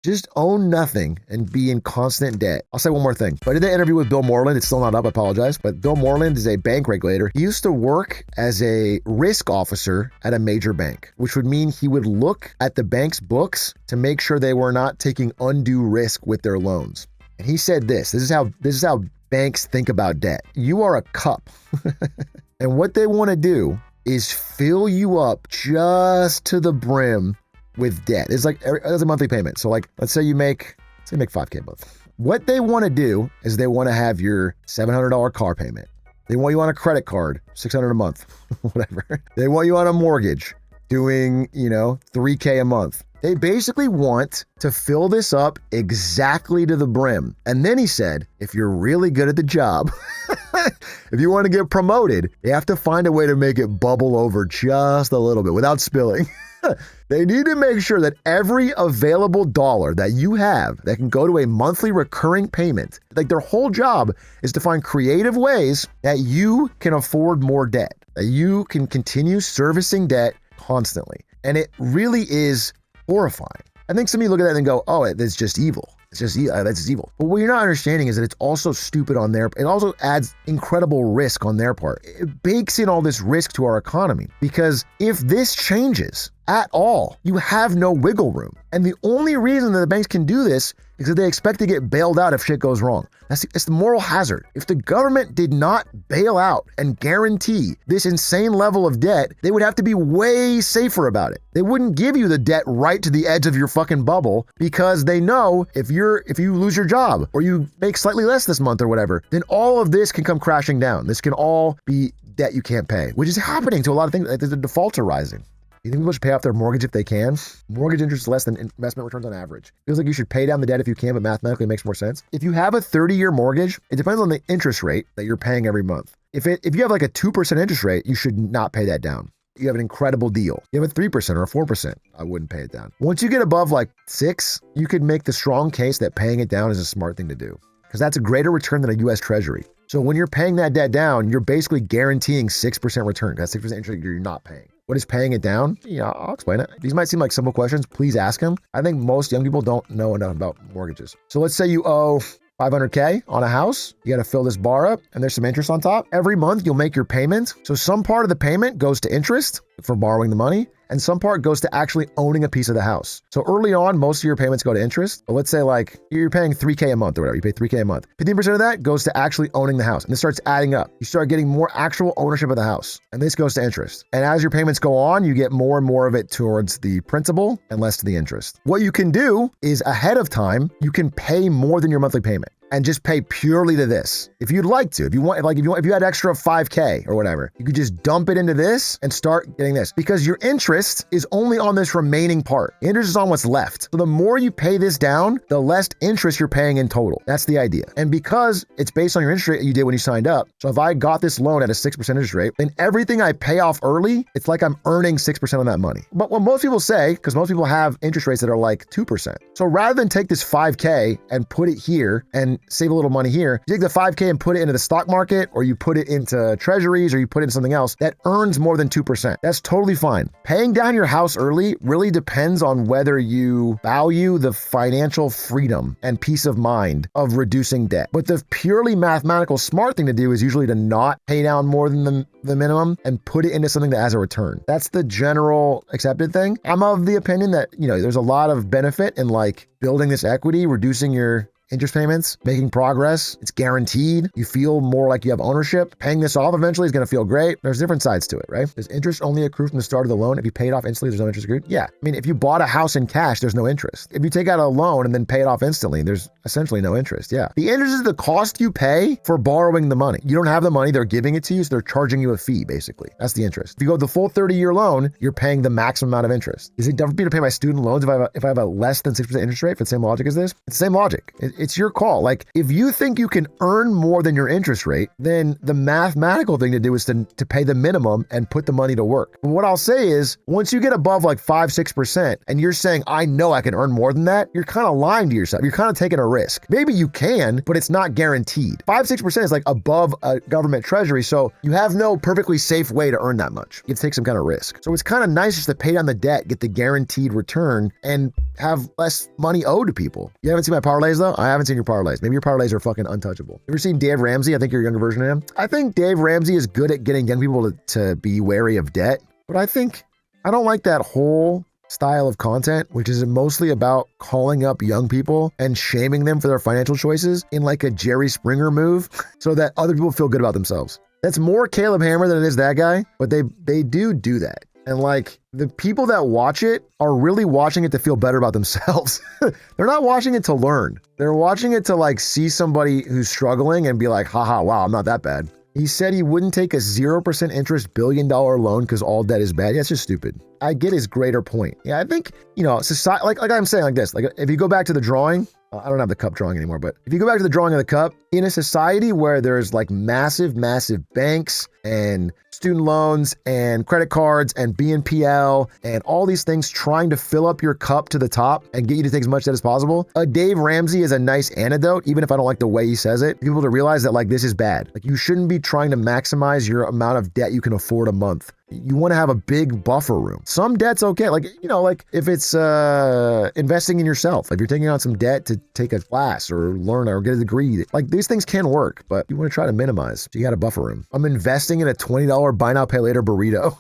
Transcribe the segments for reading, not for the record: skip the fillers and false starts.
Just own nothing and be in constant debt. I'll say one more thing. I did that interview with Bill Moreland. It's still not up, I apologize. But Bill Moreland is a bank regulator. He used to work as a risk officer at a major bank, which would mean he would look at the bank's books to make sure they were not taking undue risk with their loans. And he said this is how banks think about debt. You are a cup. And what they want to do is fill you up just to the brim with debt. It's like as a monthly payment. So like, let's say you make $5K a month. What they want to do is they want to have your $700 car payment. They want you on a credit card, $600 a month, whatever. They want you on a mortgage doing, $3K a month. They basically want to fill this up exactly to the brim. And then he said, if you're really good at the job, if you want to get promoted, you have to find a way to make it bubble over just a little bit without spilling. They need to make sure that every available dollar that you have that can go to a monthly recurring payment, like their whole job is to find creative ways that you can afford more debt, that you can continue servicing debt constantly. And it really is horrifying. I think some of you look at that and go, oh, that's just evil. It's just that's just evil. But what you're not understanding is that it's also stupid on their. It also adds incredible risk on their part. It bakes in all this risk to our economy because if this changes at all, you have no wiggle room. And the only reason that the banks can do this is that they expect to get bailed out if shit goes wrong. It's the moral hazard. If the government did not bail out and guarantee this insane level of debt, they would have to be way safer about it. They wouldn't give you the debt right to the edge of your fucking bubble because they know if you lose your job or you make slightly less this month or whatever, then all of this can come crashing down. This can all be debt you can't pay, which is happening to a lot of things. The defaults are rising. You think people should pay off their mortgage if they can? Mortgage interest is less than investment returns on average. Feels like you should pay down the debt if you can, but mathematically it makes more sense. If you have a 30-year mortgage, it depends on the interest rate that you're paying every month. If you have like a 2% interest rate, you should not pay that down. You have an incredible deal. You have a 3% or a 4%, I wouldn't pay it down. Once you get above like 6, you could make the strong case that paying it down is a smart thing to do because that's a greater return than a US Treasury. So when you're paying that debt down, you're basically guaranteeing 6% return. That's 6% interest you're not paying. What is paying it down? I'll explain it. These might seem like simple questions. Please ask them. I think most young people don't know enough about mortgages. So let's say you owe $500K on a house. You got to fill this bar up and there's some interest on top. Every month you'll make your payment. So some part of the payment goes to interest for borrowing the money and some part goes to actually owning a piece of the house. So early on, most of your payments go to interest. But let's say like you're paying $3K a month or whatever. You pay $3K a month. 15% of that goes to actually owning the house. And it starts adding up. You start getting more actual ownership of the house. And this goes to interest. And as your payments go on, you get more and more of it towards the principal and less to the interest. What you can do is ahead of time, you can pay more than your monthly payment and just pay purely to this. If you'd like to, if you had extra 5K or whatever, you could just dump it into this and start getting this because your interest is only on this remaining part. The interest is on what's left. So the more you pay this down, the less interest you're paying in total. That's the idea. And because it's based on your interest rate you did when you signed up. So if I got this loan at a 6% interest rate, then everything I pay off early, it's like I'm earning 6% on that money. But what most people say, because most people have interest rates that are like 2%. So rather than take this 5K and put it here and save a little money here, you take the 5K and put it into the stock market, or you put it into treasuries, or you put it in something else that earns more than 2%. That's totally fine. Paying down your house early really depends on whether you value the financial freedom and peace of mind of reducing debt. But the purely mathematical smart thing to do is usually to not pay down more than the minimum and put it into something that has a return. That's the general accepted thing. I'm of the opinion that, there's a lot of benefit in like building this equity, reducing your interest payments, making progress. It's guaranteed. You feel more like you have ownership. Paying this off eventually is going to feel great. There's different sides to it, right? Does interest only accrue from the start of the loan? If you pay it off instantly, there's no interest accrued? Yeah. I mean, if you bought a house in cash, there's no interest. If you take out a loan and then pay it off instantly, there's essentially no interest. Yeah. The interest is the cost you pay for borrowing the money. You don't have the money. They're giving it to you. So they're charging you a fee, basically. That's the interest. If you go the full 30-year loan, you're paying the maximum amount of interest. Is it different for me to pay my student loans if I have a less than 6% interest rate for the same logic as this? It's the same logic. it's your call. Like, if you think you can earn more than your interest rate, then the mathematical thing to do is to pay the minimum and put the money to work. But what I'll say is, once you get above like 5-6% and you're saying, I know I can earn more than that, you're kind of lying to yourself. You're kind of taking a risk. Maybe you can, but it's not guaranteed. 5-6% is like above a government treasury, so you have no perfectly safe way to earn that much. You have to take some kind of risk. So it's kind of nice just to pay down the debt, get the guaranteed return, and have less money owed to people. You haven't seen my parlays though? I haven't seen your parlays. Maybe your parlays are fucking untouchable. You ever seen Dave Ramsey? I think you're a younger version of him. I think Dave Ramsey is good at getting young people to be wary of debt, but I don't like that whole style of content, which is mostly about calling up young people and shaming them for their financial choices in like a Jerry Springer move so that other people feel good about themselves. That's more Caleb Hammer than it is that guy, but they do that. And like, the people that watch it are really watching it to feel better about themselves. They're not watching it to learn. They're watching it to like see somebody who's struggling and be like, haha, wow, I'm not that bad. He said he wouldn't take a 0% interest billion-dollar loan because all debt is bad. Yeah, that's just stupid. I get his greater point. Yeah, I think, society, like I'm saying like this, like if you go back to the drawing, I don't have the cup drawing anymore, but if you go back to the drawing of the cup, in a society where there's like massive banks and student loans and credit cards and BNPL and all these things trying to fill up your cup to the top and get you to take as much debt as possible, a Dave Ramsey is a nice antidote, even if I don't like the way he says it, people to realize that like this is bad. Like, you shouldn't be trying to maximize your amount of debt you can afford a month. You want to have a big buffer room. Some debt's okay. Like, like if it's investing in yourself, if you're taking on some debt to take a class or learn or get a degree, like these things can work, but you want to try to minimize. So you got a buffer room. I'm investing in a $20 buy now, pay later burrito.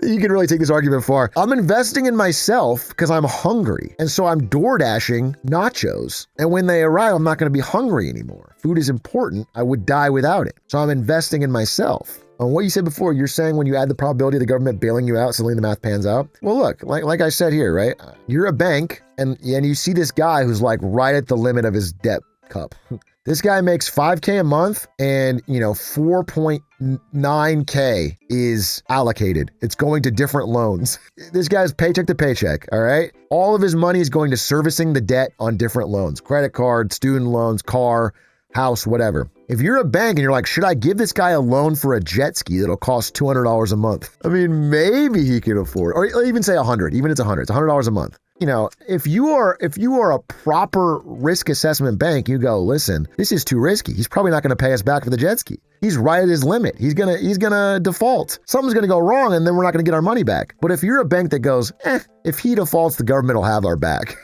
You can really take this argument far. I'm investing in myself because I'm hungry. And so I'm door dashing nachos. And when they arrive, I'm not going to be hungry anymore. Food is important. I would die without it. So I'm investing in myself. On what you said before, you're saying when you add the probability of the government bailing you out, suddenly the math pans out. Well, look, like I said here, right? You're a bank and you see this guy who's like right at the limit of his debt cup. This guy makes $5K a month and, 4.9K is allocated. It's going to different loans. This guy's paycheck to paycheck, all right? All of his money is going to servicing the debt on different loans, credit card, student loans, car, house, whatever. If you're a bank and you're like, should I give this guy a loan for a jet ski that'll cost $200 a month? I mean, maybe he can afford, or even say 100, even it's 100, it's $100 a month. If you are a proper risk assessment bank, you go, listen, this is too risky. He's probably not going to pay us back for the jet ski. He's right at his limit. He's gonna default. Something's gonna go wrong, and then we're not gonna get our money back. But if you're a bank that goes, if he defaults, the government will have our back.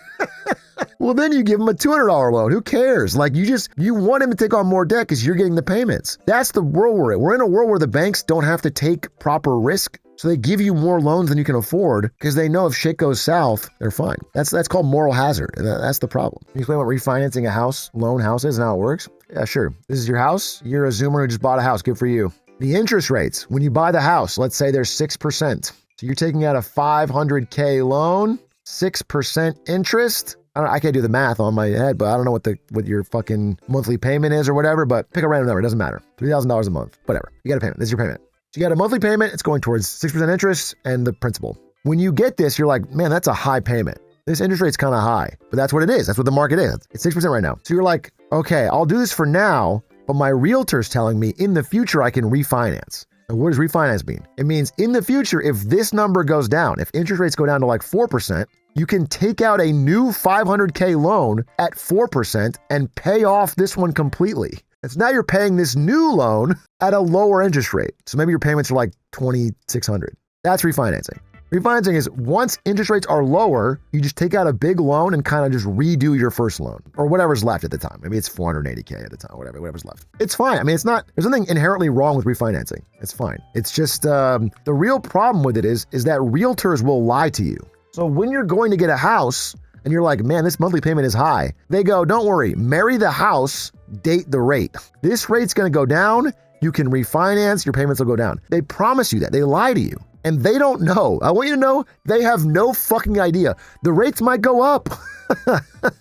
Well, then you give him a $200 loan. Who cares? Like, you want him to take on more debt because you're getting the payments. That's the world we're in. We're in a world where the banks don't have to take proper risk. So they give you more loans than you can afford because they know if shit goes south, they're fine. That's called moral hazard. And that's the problem. Can you explain what refinancing a loan house is and how it works? Yeah, sure. This is your house. You're a Zoomer who just bought a house. Good for you. The interest rates, when you buy the house, let's say there's 6%. So you're taking out a $500K loan, 6% interest. I can't do the math on my head, but I don't know what your fucking monthly payment is or whatever, but pick a random number. It doesn't matter. $3,000 a month, whatever. You got a payment. This is your payment. So you got a monthly payment. It's going towards 6% interest and the principal. When you get this, you're like, man, that's a high payment. This interest rate's kind of high, but that's what it is. That's what the market is. It's 6% right now. So you're like, okay, I'll do this for now, but my realtor's telling me in the future I can refinance. And what does refinance mean? It means in the future, if this number goes down, if interest rates go down to like 4%, you can take out a new $500K loan at 4% and pay off this one completely. And so now you're paying this new loan at a lower interest rate. So maybe your payments are like $2,600. That's refinancing. Refinancing is once interest rates are lower, you just take out a big loan and kind of just redo your first loan or whatever's left at the time. Maybe it's $480K at the time, whatever's left. It's fine. I mean, there's nothing inherently wrong with refinancing. It's fine. It's just the real problem with it is that realtors will lie to you. So when you're going to get a house and you're like, man, this monthly payment is high, they go, don't worry, marry the house, date the rate. This rate's going to go down. You can refinance, your payments will go down. They promise you that. They lie to you. And they don't know. I want you to know they have no fucking idea. The rates might go up.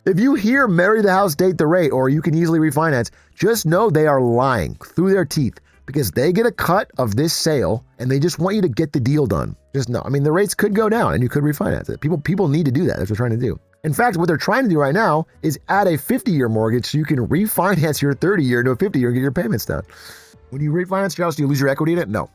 If you hear marry the house, date the rate, or you can easily refinance, just know they are lying through their teeth because they get a cut of this sale and they just want you to get the deal done. Just no. I mean, the rates could go down and you could refinance it. People need to do that. That's what they're trying to do. In fact, what they're trying to do right now is add a 50-year mortgage so you can refinance your 30-year into a 50-year and get your payments down. When you refinance your house, do you lose your equity in it? No.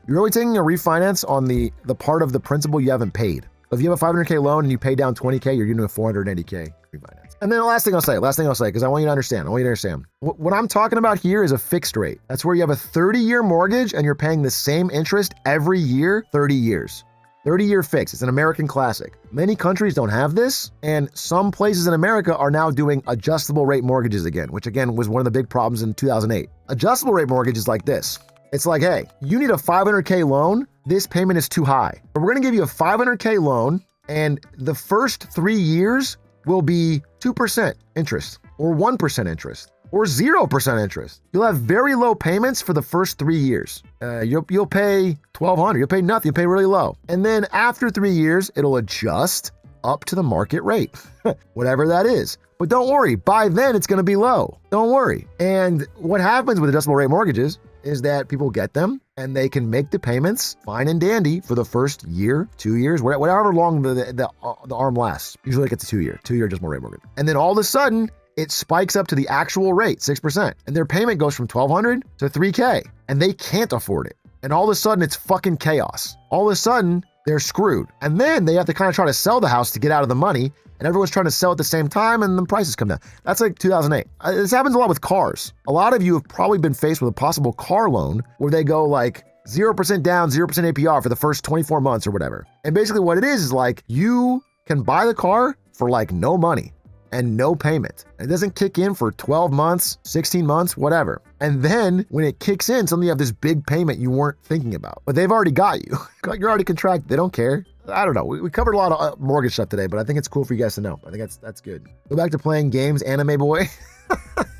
You're only taking a refinance on the part of the principal you haven't paid. If you have a $500K loan and you pay down $20K, you're getting a $480K refinance. And then the last thing I'll say, because I want you to understand. What I'm talking about here is a fixed rate. That's where you have a 30-year mortgage and you're paying the same interest every year, 30 years. 30-year fix. It's an American classic. Many countries don't have this, and some places in America are now doing adjustable rate mortgages again, which again was one of the big problems in 2008. Adjustable rate mortgage is like this. It's like, hey, you need a $500K loan. This payment is too high. But we're going to give you a $500K loan, and the first 3 years will be 2% interest, or 1% interest, or 0% interest. You'll have very low payments for the first 3 years. You'll pay $1,200. You'll pay nothing. You'll pay really low. And then after 3 years, it'll adjust up to the market rate, whatever that is. But don't worry, by then it's going to be low. Don't worry. And what happens with adjustable rate mortgages is that people get them and they can make the payments fine and dandy for the first year, 2 years, whatever long the arm lasts. Usually it gets a 2 year adjustable rate mortgage. And then all of a sudden, it spikes up to the actual rate, 6%. And their payment goes from $1,200 to $3K. And they can't afford it. And all of a sudden, it's fucking chaos. All of a sudden, they're screwed. And then they have to kind of try to sell the house to get out of the money. And everyone's trying to sell at the same time and the prices come down. That's like 2008. This happens a lot with cars. A lot of you have probably been faced with a possible car loan where they go like 0% down, 0% APR for the first 24 months or whatever. And basically what it is like you can buy the car for like no money and no payment. It doesn't kick in for 12 months, 16 months, whatever. And then when it kicks in, suddenly you have this big payment you weren't thinking about, but they've already got you. You're already contracted. They don't care. I don't know. We covered a lot of mortgage stuff today, but I think it's cool for you guys to know. I think that's good. Go back to playing games, anime boy.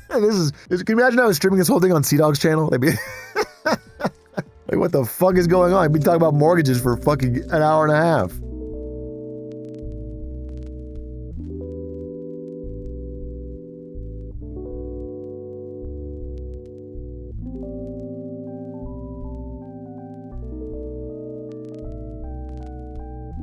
Can you imagine I was streaming this whole thing on Sea-Dog's channel? They'd be like, what the fuck is going on? I've been talking about mortgages for fucking an hour and a half.